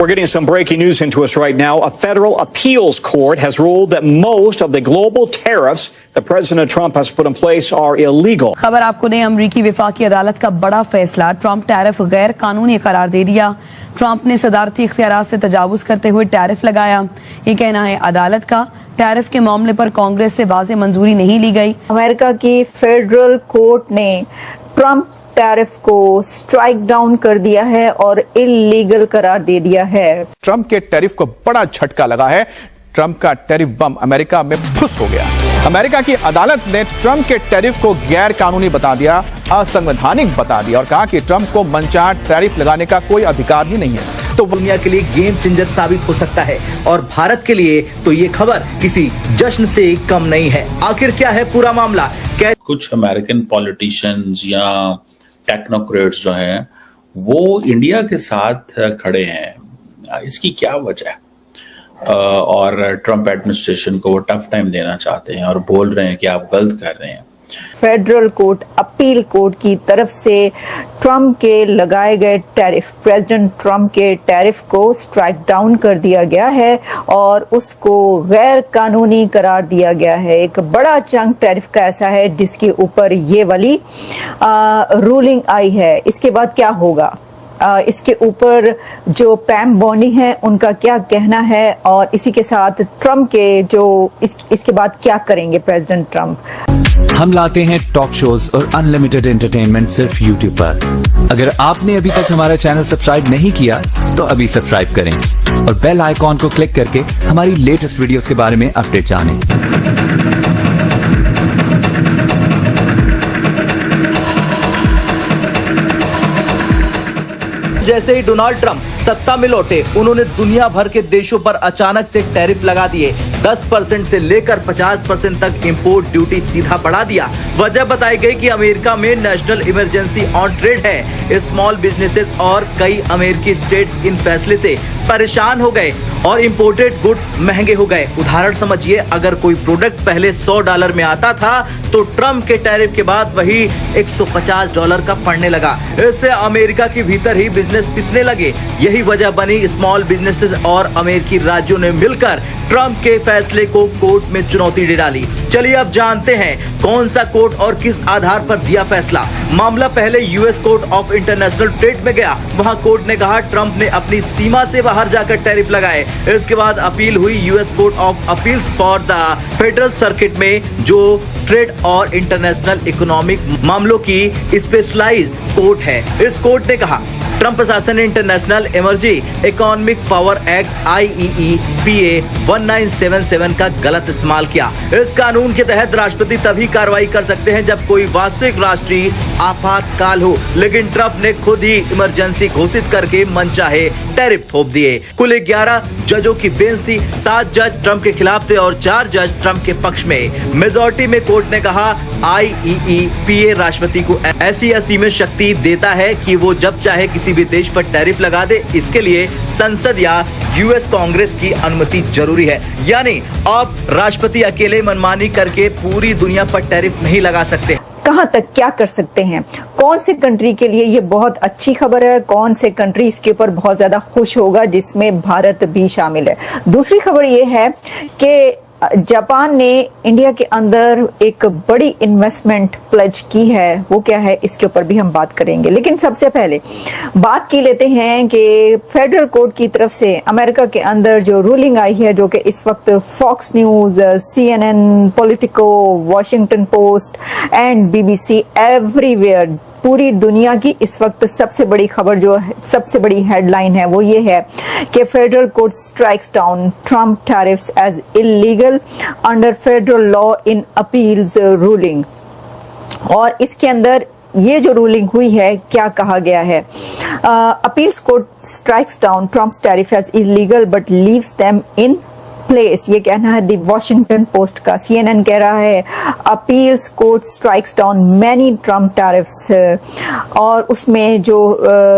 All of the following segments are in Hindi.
We're getting some breaking news into us right now. A federal appeals court has ruled that most of the global tariffs that President Trump has put in place are illegal. खबर आपको दें, अमरीकी विफाकी अदालत का बड़ा फैसला, ट्रंप टैरिफ गैर कानूनी करार दे दिया। ट्रंप ने सदारती इख्तियारात से तजावुज करते हुए टैरिफ लगाया। ये कहना है अदालत का। टैरिफ के मामले पर कांग्रेस से वाज़ेह मंजूरी नहीं ली गई। अमेरिका की फेडरल कोर्ट ने ट्रंप टैरिफ को स्ट्राइक डाउन कर दिया है और इल्लीगल करार दे दिया है। ट्रंप के टैरिफ को बड़ा झटका लगा है। ट्रंप का टैरिफ बम अमेरिका में फुस हो गया। अमेरिका की अदालत ने ट्रंप के टैरिफ को गैर कानूनी बता दिया, असंवैधानिक बता दिया और कहा कि ट्रंप को मनचाहा टैरिफ लगाने का कोई अधिकार ही नहीं है। तो दुनिया के लिए गेम चेंजर साबित हो सकता है और भारत के लिए तो ये खबर किसी जश्न से कम नहीं है। आखिर क्या है पूरा मामला? कुछ अमेरिकन पॉलिटिशियंस या टेक्नोक्रेट्स जो हैं वो इंडिया के साथ खड़े हैं। इसकी क्या वजह है? और ट्रंप एडमिनिस्ट्रेशन को वो टफ टाइम देना चाहते हैं और बोल रहे हैं कि आप गलत कर रहे हैं। फेडरल कोर्ट अपील कोर्ट की तरफ से ट्रंप के लगाए गए टैरिफ, प्रेसिडेंट ट्रंप के टैरिफ को स्ट्राइक डाउन कर दिया गया है और उसको गैर कानूनी करार दिया गया है। एक बड़ा चंक टैरिफ का ऐसा है जिसके ऊपर ये वाली रूलिंग आई है। इसके बाद क्या होगा, इसके ऊपर जो पैम बॉनी है उनका क्या कहना है और इसी के साथ ट्रंप के जो इसके बाद क्या करेंगे प्रेसिडेंट ट्रंप। हम लाते हैं टॉक शोज और अनलिमिटेड एंटरटेनमेंट सिर्फ यूट्यूब पर। अगर आपने अभी तक हमारा चैनल सब्सक्राइब नहीं किया तो अभी सब्सक्राइब करें और बेल आइकॉन को क्लिक करके हमारी लेटेस्ट वीडियोस के बारे में अपडेट जानें। जैसे ही डोनाल्ड ट्रंप सत्ता में लौटे, उन्होंने दुनिया भर के देशों पर अचानक से टैरिफ लगा दिए। 10% से लेकर 50% तक इंपोर्ट ड्यूटी सीधा बढ़ा दिया। वजह बताई गई कि अमेरिका में नेशनल इमरजेंसी ऑन ट्रेड है। स्मॉल बिजनेसेस और कई अमेरिकी स्टेट्स इन फैसले से परेशान हो गए और इंपोर्टेड गुड्स महंगे हो गए। उदाहरण समझिए, अगर कोई प्रोडक्ट पहले $100 में आता था तो ट्रंप के टैरिफ के बाद वही $150 का पड़ने लगा। इससे अमेरिका के भीतर ही बिजनेस पिसने लगे। यही वजह बनी स्मॉल बिजनेसेस और अमेरिकी राज्यों ने मिलकर ट्रंप के फैसले को कोर्ट में चुनौती दे डाली। चलिए अब जानते हैं कौन सा कोर्ट और किस आधार पर दिया फैसला। मामला पहले US court of international trade में गया। वहां कोर्ट ने कहा ट्रंप ने अपनी सीमा से बाहर जाकर टैरिफ लगाए। इसके बाद अपील हुई US court of appeals for the federal circuit में, जो ट्रेड और इंटरनेशनल इकोनॉमिक मामलों की स्पेशलाइज्ड कोर्ट है। इस कोर्ट ने कहा ट्रंप प्रशासन ने international emergency economic power act IEEPA 1977 का गलत इस्तेमाल किया। इस कानून के तहत राष्ट्रपति तभी कार्रवाई कर सकते हैं जब कोई वास्तविक राष्ट्रीय आपातकाल हो, लेकिन ट्रंप ने खुद ही इमरजेंसी घोषित करके मनचाहे टैरिफ थोप दिए। कुल 11 जजों की बेंच थी। 7 जज ट्रंप के खिलाफ थे और 4 जज ट्रंप के पक्ष में। मेजॉरिटी में कोर्ट ने कहा IEEPA राष्ट्रपति को ऐसी असीमित शक्ति देता है कि वो जब चाहे किसी भी देश पर टैरिफ लगा दे। इसके लिए संसद या यूएस कांग्रेस की अनुमति जरूरी है। यानी अब राष्ट्रपति अकेले मनमानी करके पूरी दुनिया पर टैरिफ नहीं लगा सकते। कहां तक क्या कर सकते हैं? कौन से कंट्री के लिए ये बहुत अच्छी खबर है, कौन से कंट्री इसके ऊपर बहुत ज्यादा खुश होगा, जिसमें भारत भी शामिल है। दूसरी खबर ये है कि जापान ने इंडिया के अंदर एक बड़ी इन्वेस्टमेंट प्लेज की है। वो क्या है, इसके ऊपर भी हम बात करेंगे। लेकिन सबसे पहले बात की लेते हैं कि फेडरल कोर्ट की तरफ से अमेरिका के अंदर जो रूलिंग आई है, जो कि इस वक्त Fox News, CNN, Politico, Washington Post and BBC everywhere, पूरी दुनिया की इस वक्त सबसे बड़ी खबर, जो सबसे बड़ी हेडलाइन है, वो ये है कि federal court strikes down Trump tariffs as illegal under federal law in appeals ruling. और इसके अंदर ये जो रूलिंग हुई है, क्या कहा गया है? Appeals court strikes down Trump's tariff as illegal but leaves them in place. ये कहना है द वॉशिंगटन पोस्ट का। CNN कह रहा है appeals court strikes down many Trump tariffs. और उसमें जो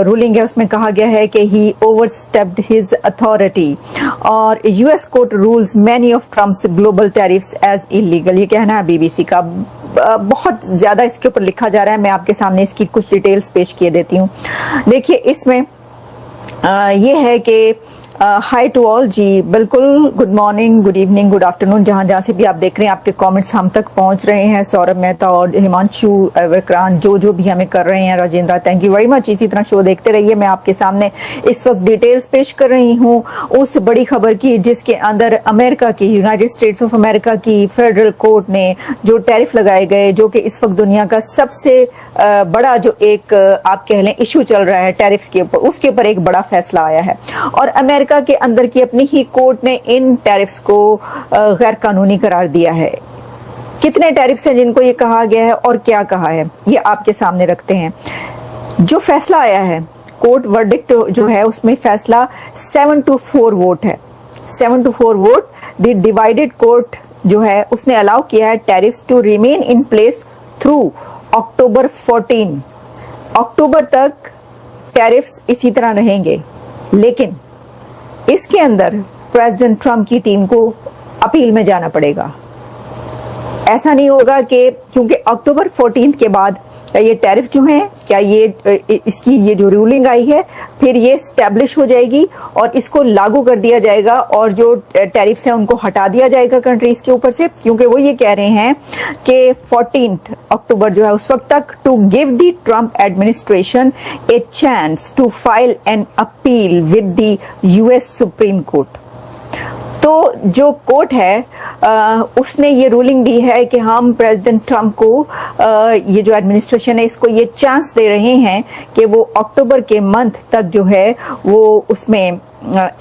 रूलिंग है उसमें कहा गया है कि ही ओवरस्टेप्ड हिज अथॉरिटी और US court rules many of Trump's global tariffs as illegal. ये कहना है BBC का। बहुत ज्यादा इसके ऊपर लिखा जा रहा है। मैं आपके सामने इसकी कुछ डिटेल्स पेश किए देती हूँ। देखिए, इसमें ये है कि हाय टू ऑल जी, बिल्कुल good morning, good evening, good afternoon, जहां जहां से भी आप देख रहे हैं, आपके कमेंट्स हम तक पहुंच रहे हैं। सौरभ मेहता और हिमांशु विक्रांत जो भी हमें कर रहे हैं, Rajendra, thank you very much. इसी तरह शो देखते रहिए। मैं आपके सामने इस वक्त डिटेल्स पेश कर रही हूं उस बड़ी खबर की जिसके अंदर अमेरिका की, यूनाइटेड स्टेट्स ऑफ अमेरिका की फेडरल कोर्ट ने जो टैरिफ लगाए गए, जो कि इस वक्त दुनिया का सबसे बड़ा जो एक आप कह लें इशू चल रहा है टैरिफ्स के ऊपर, उसके ऊपर एक बड़ा फैसला आया है। और अमेरिका के अंदर की अपनी ही कोर्ट ने इन टैरिफ्स को गैर कानूनी करार दिया है। कितने टैरिफ्स हैं जिनको ये कहा गया है और क्या कहा है, ये आपके सामने रखते हैं। जो फैसला आया है, कोर्ट वर्डिक्ट जो है उसमें फैसला 7-4 वोट है। 7-4 वोट। द डिवाइडेड कोर्ट जो है उसने अलाउ किया है tariffs to remain in place through October 14। अक्टूबर तक टैरिफ्स इसी तरह रहेंगे, लेकिन इसके अंदर प्रेसिडेंट ट्रंप की टीम को अपील में जाना पड़ेगा। ऐसा नहीं होगा कि क्योंकि अक्टूबर 14 के बाद ये टैरिफ जो है, क्या ये इसकी ये जो रूलिंग आई है फिर ये स्टैब्लिश हो जाएगी और इसको लागू कर दिया जाएगा और जो टैरिफ्स हैं उनको हटा दिया जाएगा कंट्रीज के ऊपर से, क्योंकि वो ये कह रहे हैं कि 14 अक्टूबर जो है उस वक्त तक to give the Trump administration a chance to file an appeal with the US Supreme Court. तो जो कोर्ट है उसने ये रूलिंग दी है कि हम प्रेसिडेंट ट्रंप को ये जो एडमिनिस्ट्रेशन है इसको ये चांस दे रहे हैं कि वो अक्टूबर के मंथ तक जो है वो उसमें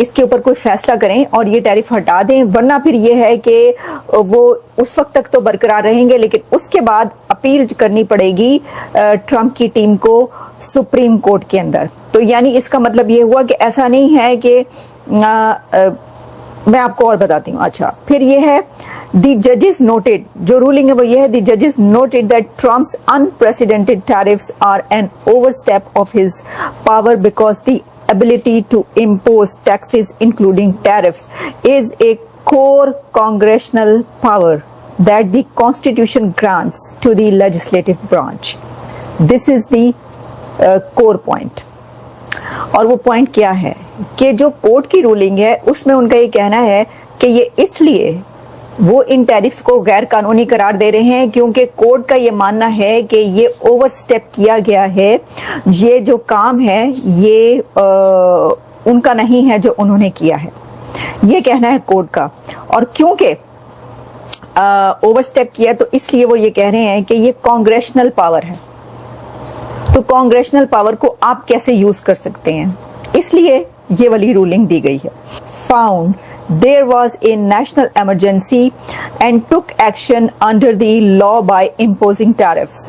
इसके ऊपर कोई फैसला करें और ये टैरिफ हटा दें, वरना फिर ये है कि वो उस वक्त तक तो बरकरार रहेंगे लेकिन उसके बाद अपील करनी पड़ेगी ट्रंप की टीम को सुप्रीम कोर्ट के अंदर। तो यानी इसका मतलब ये हुआ कि ऐसा नहीं है कि मैं आपको और बताती हूँ। अच्छा, फिर ये है द जजेस नोटेड, जो रूलिंग है वो ये है, द जजेस noted that Trump's unprecedented tariffs are an overstep of his power because the ability to impose taxes including tariffs is a core congressional power that the constitution grants to the legislative branch. This is the core point. और वो पॉइंट क्या है कि जो कोर्ट की रूलिंग है उसमें उनका ये कहना है कि ये इसलिए वो इन टैरिफ्स को गैर कानूनी करार दे रहे हैं क्योंकि कोर्ट का ये मानना है कि ये ओवरस्टेप किया गया है, ये जो काम है ये उनका नहीं है जो उन्होंने किया है, ये कहना है कोर्ट का। और क्योंकि ओवरस्टेप किया तो इसलिए वो ये कह रहे हैं कि ये कांग्रेशनल पावर है, तो कांग्रेशनल पावर को आप कैसे यूज कर सकते हैं, इसलिए ये वाली रूलिंग दी गई है। Found there was a national emergency and took action under the law by imposing tariffs.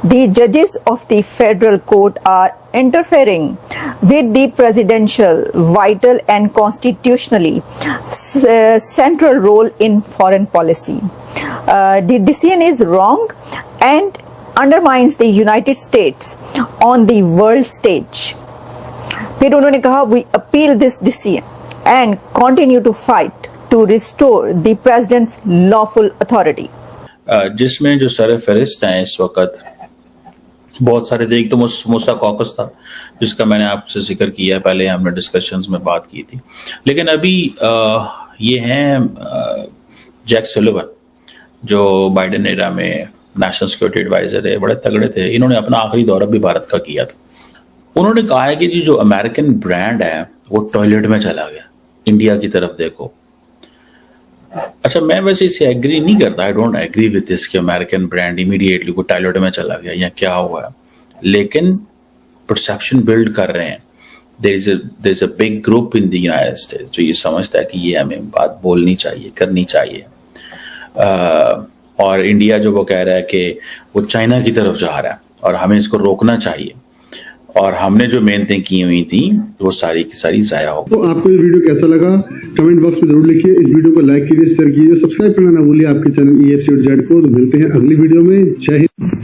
The judges of the federal court are interfering with the presidential vital and constitutionally central role in foreign policy. The decision is wrong and undermines the United States on the world stage. फिर उन्होंने कहा we appeal this decision and continue to fight to restore the president's lawful authority. जिसमें जो सरफहरिस्त हैं इस वक्त बहुत सारे थे। एक तो मूसा कॉकस था जिसका मैंने आपसे जिक्र किया है, पहले हमने डिस्कशंस में बात की थी, लेकिन अभी ये हैं Jack Sullivan Joe Biden era में नेशनल सिक्योरिटी एडवाइजर है, बड़े तगड़े थे। इन्होंने अपना आखिरी दौरा भी भारत का किया था। उन्होंने कहा है कि जो अमेरिकन ब्रांड है वो टॉयलेट में चला गया, इंडिया की तरफ देखो। अच्छा, मैं वैसे इसे एग्री नहीं करता, I don't agree with this कि अमेरिकन ब्रांड इमीडिएटली को टॉयलेट में चला गया या क्या हुआ है, लेकिन परसेप्शन बिल्ड कर रहे हैं। There is a big group in the United States जो ये समझता है कि ये हमें बात बोलनी चाहिए, करनी चाहिए। और इंडिया जो वो कह रहा है कि वो चाइना की तरफ जा रहा है और हमें इसको रोकना चाहिए, और हमने जो मेहनतें की हुई थी वो सारी की सारी जाया हो। तो आपको ये वीडियो कैसा लगा कमेंट बॉक्स में जरूर लिखिए। इस वीडियो को लाइक कीजिए, शेयर कीजिए, सब्सक्राइब करना ना भूलिए आपके चैनल EFC.Z को। तो मिलते हैं अगली वीडियो में। जय हिंद।